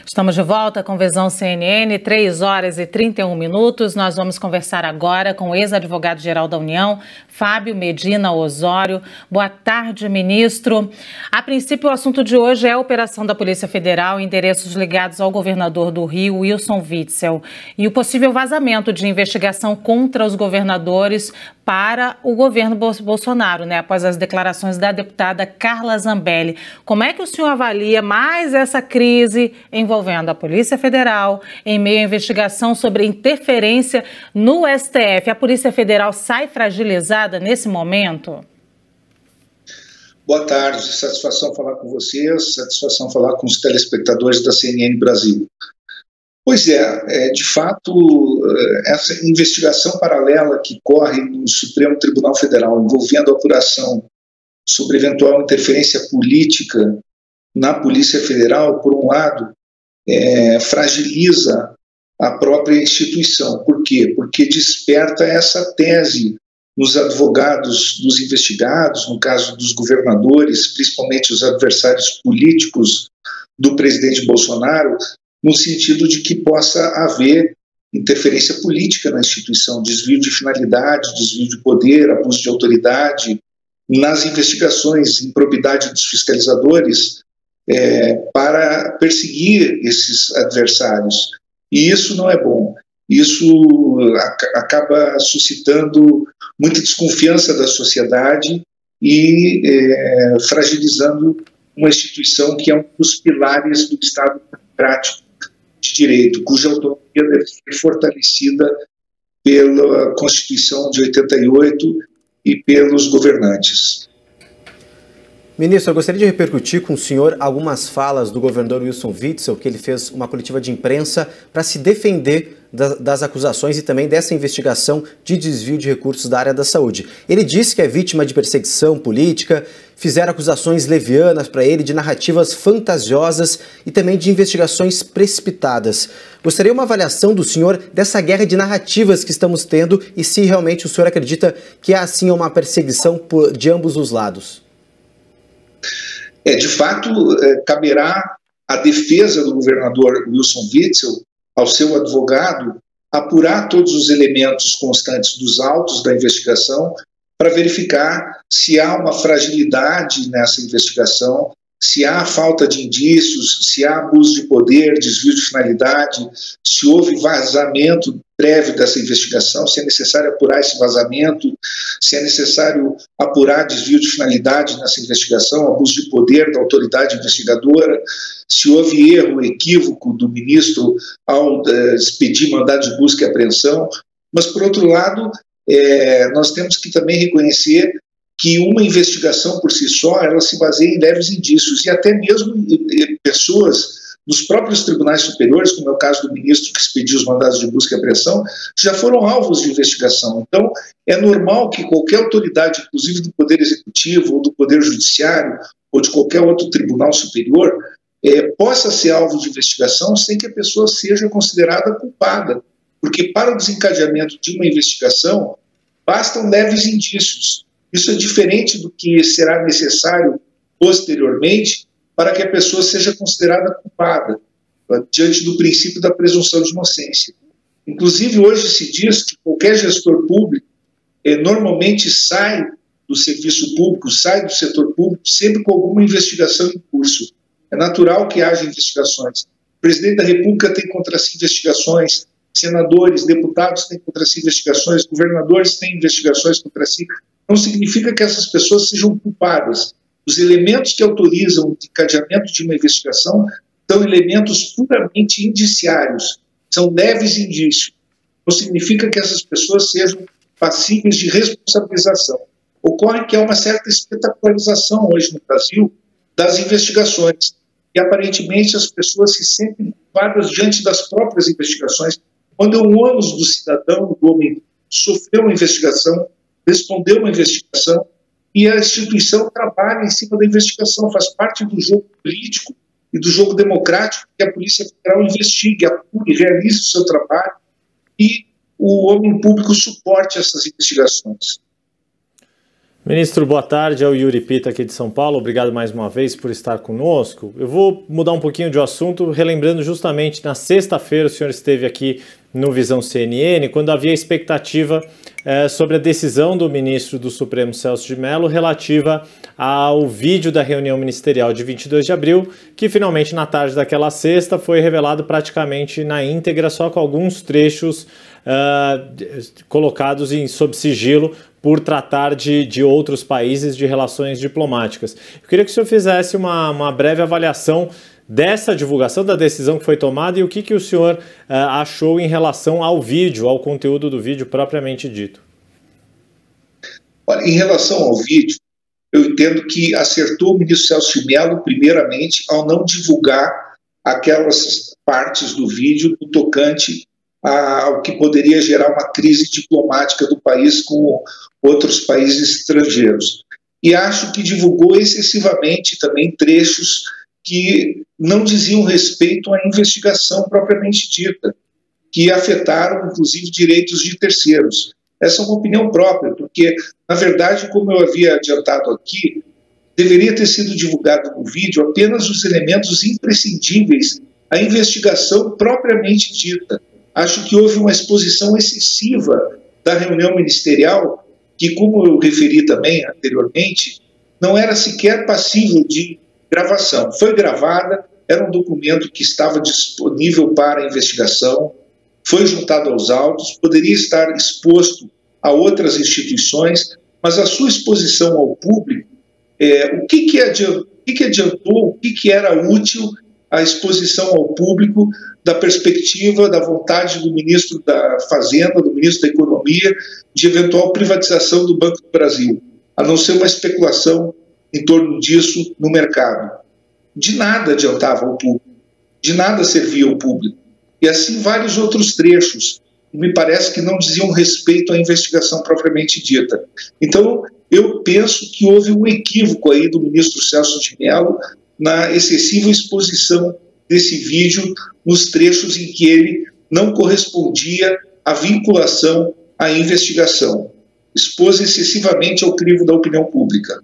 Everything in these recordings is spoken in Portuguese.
Estamos de volta com Visão CNN, 3 horas e 31 minutos. Nós vamos conversar agora com o ex-advogado-geral da União, Fábio Medina Osório. Boa tarde, ministro. A princípio, o assunto de hoje é a operação da Polícia Federal em endereços ligados ao governador do Rio, Wilson Witzel, e o possível vazamento de investigação contra os governadores para o governo Bolsonaro, após as declarações da deputada Carla Zambelli. Como é que o senhor avalia mais essa crise envolvendo a Polícia Federal em meio à investigação sobre interferência no STF? A Polícia Federal sai fragilizada nesse momento? Boa tarde, satisfação falar com vocês, satisfação falar com os telespectadores da CNN Brasil. Pois é, de fato, essa investigação paralela que corre no Supremo Tribunal Federal envolvendo a apuração sobre eventual interferência política na Polícia Federal, por um lado, fragiliza a própria instituição. Por quê? Porque desperta essa tese nos advogados dos investigados, no caso dos governadores, principalmente os adversários políticos do presidente Bolsonaro, no sentido de que possa haver interferência política na instituição, desvio de finalidade, desvio de poder, abuso de autoridade, nas investigações, improbidade dos fiscalizadores, para perseguir esses adversários. E isso não é bom. Isso acaba suscitando muita desconfiança da sociedade e fragilizando uma instituição que é um dos pilares do Estado democrático de direito, cuja autonomia deve ser fortalecida pela Constituição de 88 e pelos governantes. Ministro, eu gostaria de repercutir com o senhor algumas falas do governador Wilson Witzel, que ele fez uma coletiva de imprensa para se defender das acusações e também dessa investigação de desvio de recursos da área da saúde. Ele disse que é vítima de perseguição política, fizeram acusações levianas para ele de narrativas fantasiosas e também de investigações precipitadas. Gostaria de uma avaliação do senhor dessa guerra de narrativas que estamos tendo e se realmente o senhor acredita que há assim uma perseguição de ambos os lados. De fato, caberá à defesa do governador Wilson Witzel, ao seu advogado, apurar todos os elementos constantes dos autos da investigação para verificar se há uma fragilidade nessa investigação, se há falta de indícios, se há abuso de poder, desvio de finalidade, se houve vazamento prévio dessa investigação, se é necessário apurar esse vazamento, se é necessário apurar desvio de finalidade nessa investigação, abuso de poder da autoridade investigadora, se houve erro, equívoco do ministro ao expedir mandado de busca e apreensão. Mas, por outro lado, nós temos que também reconhecer que uma investigação por si só, ela se baseia em leves indícios, e até mesmo pessoas dos próprios tribunais superiores, como é o caso do ministro que expediu os mandados de busca e apreensão, já foram alvos de investigação. Então, é normal que qualquer autoridade, inclusive do Poder Executivo, ou do Poder Judiciário, ou de qualquer outro tribunal superior, possa ser alvo de investigação sem que a pessoa seja considerada culpada. Porque para o desencadeamento de uma investigação, bastam leves indícios. Isso é diferente do que será necessário posteriormente para que a pessoa seja considerada culpada, diante do princípio da presunção de inocência. Inclusive, hoje se diz que qualquer gestor público normalmente sai do serviço público, sai do setor público, sempre com alguma investigação em curso. É natural que haja investigações. O presidente da República tem contra si investigações, senadores, deputados têm contra si investigações, governadores têm investigações contra si. Não significa que essas pessoas sejam culpadas. Os elementos que autorizam o encadeamento de uma investigação são elementos puramente indiciários, são leves indícios. Não significa que essas pessoas sejam passíveis de responsabilização. Ocorre que há uma certa espetacularização hoje no Brasil das investigações, e aparentemente as pessoas se sentem culpadas diante das próprias investigações, quando é um ônus do cidadão, do homem, sofreu uma investigação, respondeu uma investigação, e a instituição trabalha em cima da investigação, faz parte do jogo político e do jogo democrático que a Polícia Federal investigue, apure, realize o seu trabalho e o homem público suporte essas investigações. Ministro, boa tarde, é o Yuri Pita aqui de São Paulo, obrigado mais uma vez por estar conosco. Eu vou mudar um pouquinho de assunto, relembrando justamente na sexta-feira o senhor esteve aqui no Visão CNN, quando havia expectativa sobre a decisão do ministro do Supremo, Celso de Mello, relativa ao vídeo da reunião ministerial de 22 de abril, que finalmente na tarde daquela sexta foi revelado praticamente na íntegra, só com alguns trechos colocados sob sigilo por tratar de outros países, de relações diplomáticas. Eu queria que o senhor fizesse uma breve avaliação dessa divulgação, da decisão que foi tomada e o que o senhor achou em relação ao vídeo, ao conteúdo do vídeo propriamente dito. Olha, em relação ao vídeo, eu entendo que acertou o ministro Celso de Mello, primeiramente, ao não divulgar aquelas partes do vídeo do tocante ao que poderia gerar uma crise diplomática do país com outros países estrangeiros. E acho que divulgou excessivamente também trechos que não diziam respeito à investigação propriamente dita, que afetaram, inclusive, direitos de terceiros. Essa é uma opinião própria, porque, na verdade, como eu havia adiantado aqui, deveria ter sido divulgado no vídeo apenas os elementos imprescindíveis à investigação propriamente dita. Acho que houve uma exposição excessiva da reunião ministerial, que, como eu referi também anteriormente, não era sequer passível de gravação. Foi gravada, era um documento que estava disponível para a investigação, foi juntado aos autos, poderia estar exposto a outras instituições, mas a sua exposição ao público, o que adiantou, o que era útil a exposição ao público da perspectiva, da vontade do ministro da Fazenda, do ministro da Economia, de eventual privatização do Banco do Brasil, a não ser uma especulação em torno disso no mercado. De nada adiantava ao público, de nada servia ao público. E assim vários outros trechos, que me parece que não diziam respeito à investigação propriamente dita. Então, eu penso que houve um equívoco aí do ministro Celso de Mello na excessiva exposição desse vídeo nos trechos em que ele não correspondia à vinculação à investigação. Expôs excessivamente ao crivo da opinião pública.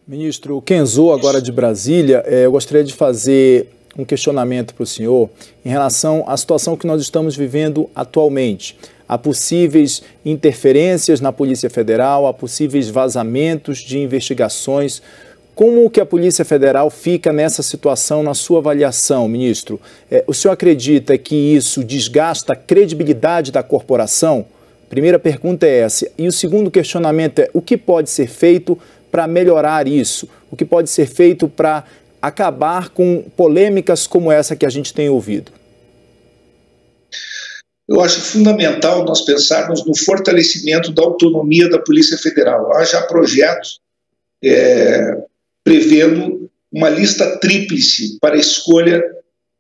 Ministro Kenzo, agora de Brasília, eu gostaria de fazer um questionamento para o senhor em relação à situação que nós estamos vivendo atualmente. Há possíveis interferências na Polícia Federal, há possíveis vazamentos de investigações. Como que a Polícia Federal fica nessa situação na sua avaliação, ministro? O senhor acredita que isso desgasta a credibilidade da corporação? Primeira pergunta é essa. E o segundo questionamento é: o que pode ser feito para melhorar isso? O que pode ser feito para acabar com polêmicas como essa que a gente tem ouvido? Eu acho fundamental nós pensarmos no fortalecimento da autonomia da Polícia Federal. Há já projetos prevendo uma lista tríplice para a escolha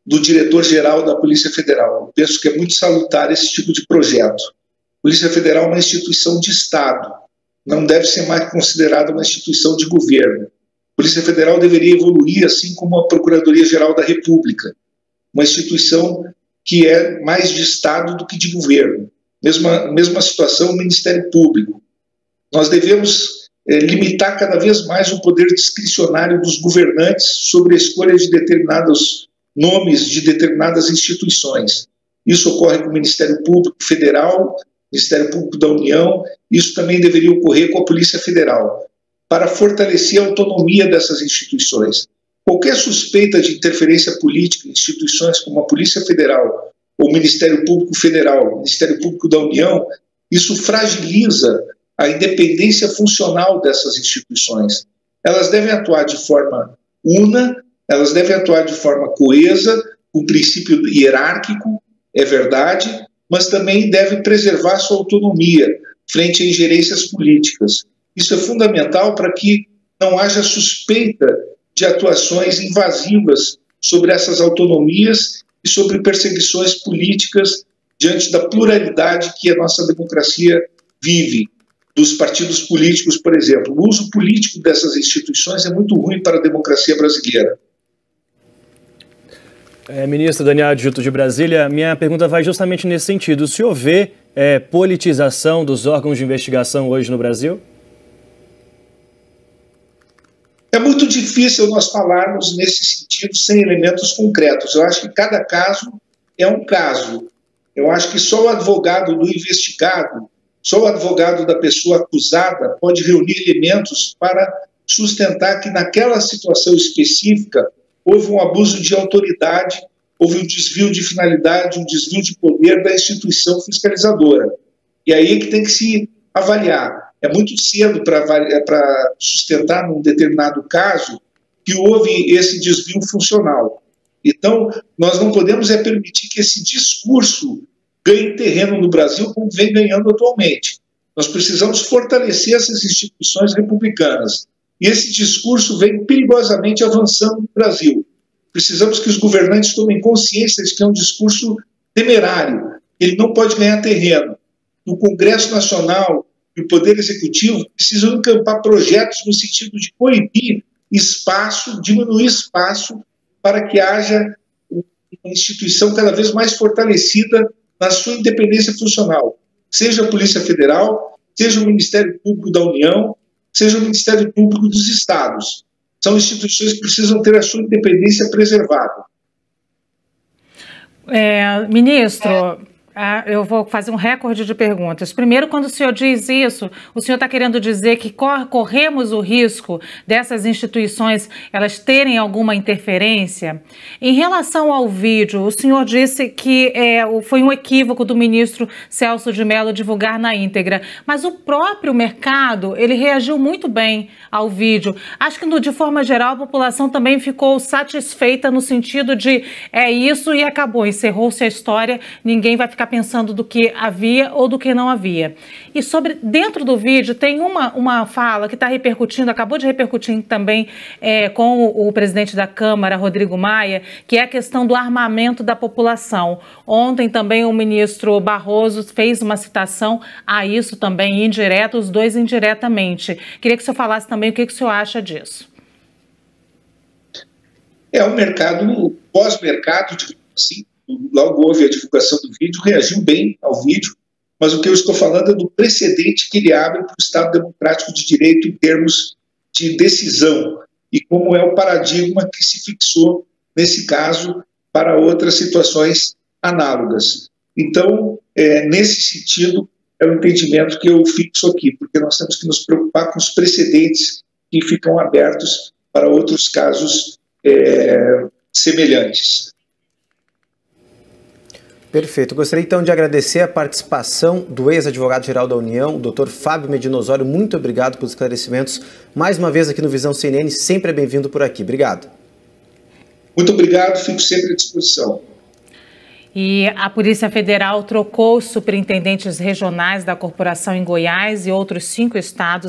do diretor-geral da Polícia Federal. Eu penso que é muito salutar esse tipo de projeto. A Polícia Federal é uma instituição de Estado, não deve ser mais considerada uma instituição de governo. A Polícia Federal deveria evoluir assim como a Procuradoria-Geral da República, uma instituição que é mais de Estado do que de governo. Mesma situação o Ministério Público. Nós devemos limitar cada vez mais o poder discricionário dos governantes sobre a escolha de determinados nomes de determinadas instituições. Isso ocorre com o Ministério Público Federal, Ministério Público da União, isso também deveria ocorrer com a Polícia Federal, para fortalecer a autonomia dessas instituições. Qualquer suspeita de interferência política em instituições como a Polícia Federal, ou o Ministério Público Federal, o Ministério Público da União, isso fragiliza a independência funcional dessas instituições. Elas devem atuar de forma una, elas devem atuar de forma coesa, com princípio hierárquico, é verdade, mas também devem preservar sua autonomia frente a ingerências políticas. Isso é fundamental para que não haja suspeita de atuações invasivas sobre essas autonomias e sobre perseguições políticas diante da pluralidade que a nossa democracia vive. Dos partidos políticos, por exemplo. O uso político dessas instituições é muito ruim para a democracia brasileira. Ministro Daniel Adjuto de Brasília, minha pergunta vai justamente nesse sentido. O senhor vê politização dos órgãos de investigação hoje no Brasil? É muito difícil nós falarmos nesse sentido sem elementos concretos. Eu acho que cada caso é um caso. Eu acho que só o advogado do investigado, só o advogado da pessoa acusada pode reunir elementos para sustentar que naquela situação específica houve um abuso de autoridade, houve um desvio de finalidade, um desvio de poder da instituição fiscalizadora. E aí que tem que se avaliar. É muito cedo para sustentar num determinado caso que houve esse desvio funcional. Então, nós não podemos permitir que esse discurso ganhe terreno no Brasil como vem ganhando atualmente. Nós precisamos fortalecer essas instituições republicanas. E esse discurso vem perigosamente avançando no Brasil. Precisamos que os governantes tomem consciência de que é um discurso temerário. Ele não pode ganhar terreno. O Congresso Nacional e o Poder Executivo precisam encampar projetos no sentido de coibir espaço, diminuir espaço, para que haja uma instituição cada vez mais fortalecida na sua independência funcional. Seja a Polícia Federal, seja o Ministério Público da União, seja o Ministério Público dos Estados. São instituições que precisam ter a sua independência preservada. Ministro, eu vou fazer um recorde de perguntas. Primeiro, quando o senhor diz isso, o senhor está querendo dizer que corremos o risco dessas instituições elas terem alguma interferência? Em relação ao vídeo, o senhor disse que foi um equívoco do ministro Celso de Mello divulgar na íntegra, mas o próprio mercado, ele reagiu muito bem ao vídeo. Acho que, de forma geral, a população também ficou satisfeita no sentido de isso e acabou, encerrou-se a história, ninguém vai ficar pensando do que havia ou do que não havia. E dentro do vídeo tem uma fala que está repercutindo, acabou de repercutir também com o presidente da Câmara, Rodrigo Maia, que é a questão do armamento da população. Ontem também o ministro Barroso fez uma citação a isso também, indireto, os dois indiretamente. Queria que o senhor falasse também o que o senhor acha disso. O mercado, pós-mercado, digamos assim, logo houve a divulgação do vídeo, reagiu bem ao vídeo, mas o que eu estou falando é do precedente que ele abre para o Estado Democrático de Direito em termos de decisão e como é o paradigma que se fixou nesse caso para outras situações análogas. Então, nesse sentido, é o entendimento que eu fixo aqui, porque nós temos que nos preocupar com os precedentes que ficam abertos para outros casos semelhantes. Perfeito. Gostaria então de agradecer a participação do ex-advogado-geral da União, o Dr. Fábio Medina Osório. Muito obrigado pelos esclarecimentos. Mais uma vez aqui no Visão CNN, sempre é bem-vindo por aqui. Obrigado. Muito obrigado, fico sempre à disposição. E a Polícia Federal trocou os superintendentes regionais da corporação em Goiás e outros 5 estados.